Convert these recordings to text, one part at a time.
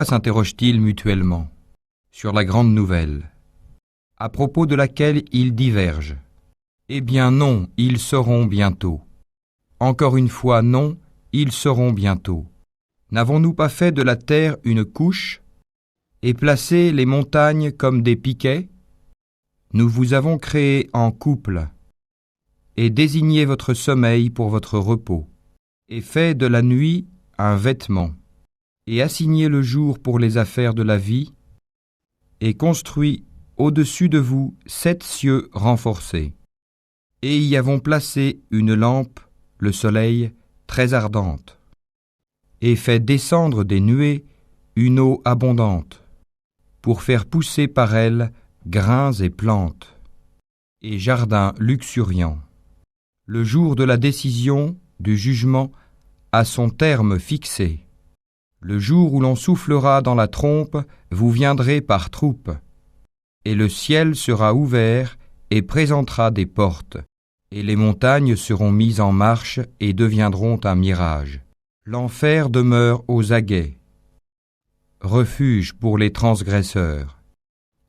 s'interrogent-ils mutuellement sur la grande nouvelle, à propos de laquelle ils divergent? Eh bien non, ils sauront bientôt. Encore une fois, non, ils sauront bientôt. N'avons-nous pas fait de la terre une couche et placé les montagnes comme des piquets? Nous vous avons créé en couple et désigné votre sommeil pour votre repos, et fait de la nuit un vêtement, et assigné le jour pour les affaires de la vie, et construit au-dessus de vous 7 cieux renforcés, et y avons placé une lampe, le soleil, très ardente, et fait descendre des nuées une eau abondante, pour faire pousser par elle grains et plantes, et jardins luxuriants. Le jour de la décision, du jugement, a son terme fixé. Le jour où l'on soufflera dans la trompe, vous viendrez par troupes, et le ciel sera ouvert et présentera des portes, et les montagnes seront mises en marche et deviendront un mirage. L'enfer demeure aux aguets, refuge pour les transgresseurs.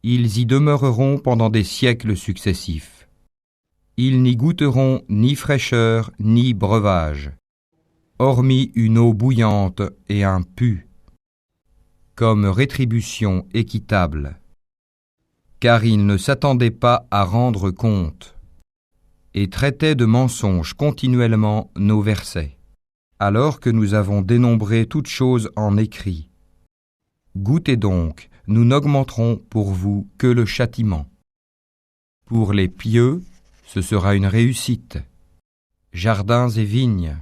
Ils y demeureront pendant des siècles successifs. Ils n'y goûteront ni fraîcheur ni breuvage, hormis une eau bouillante et un pu, comme rétribution équitable. Car ils ne s'attendaient pas à rendre compte, et traitaient de mensonges continuellement nos versets, alors que nous avons dénombré toutes choses en écrit. Goûtez donc, nous n'augmenterons pour vous que le châtiment. Pour les pieux, ce sera une réussite, jardins et vignes,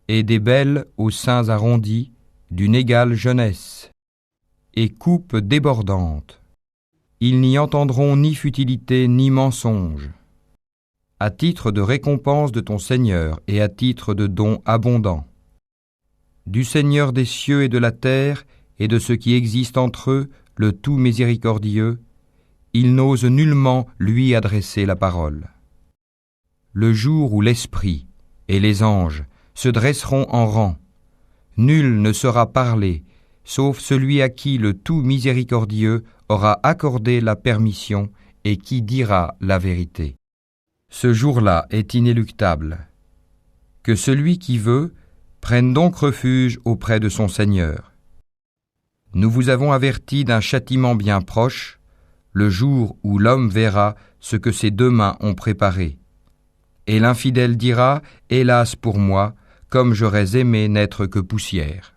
et des belles aux seins arrondis, d'une égale jeunesse, et coupes débordantes. Ils n'y entendront ni futilité ni mensonge. À titre de récompense de ton Seigneur et à titre de don abondant. Du Seigneur des cieux et de la terre et de ce qui existe entre eux, le tout miséricordieux, il n'ose nullement lui adresser la parole. Le jour où l'Esprit et les anges se dresseront en rang, nul ne sera parlé, sauf celui à qui le tout miséricordieux aura accordé la permission et qui dira la vérité. Ce jour-là est inéluctable. Que celui qui veut prenne donc refuge auprès de son Seigneur. Nous vous avons averti d'un châtiment bien proche, le jour où l'homme verra ce que ses 2 mains ont préparé. Et l'infidèle dira, « Hélas pour moi, comme j'aurais aimé n'être que poussière. »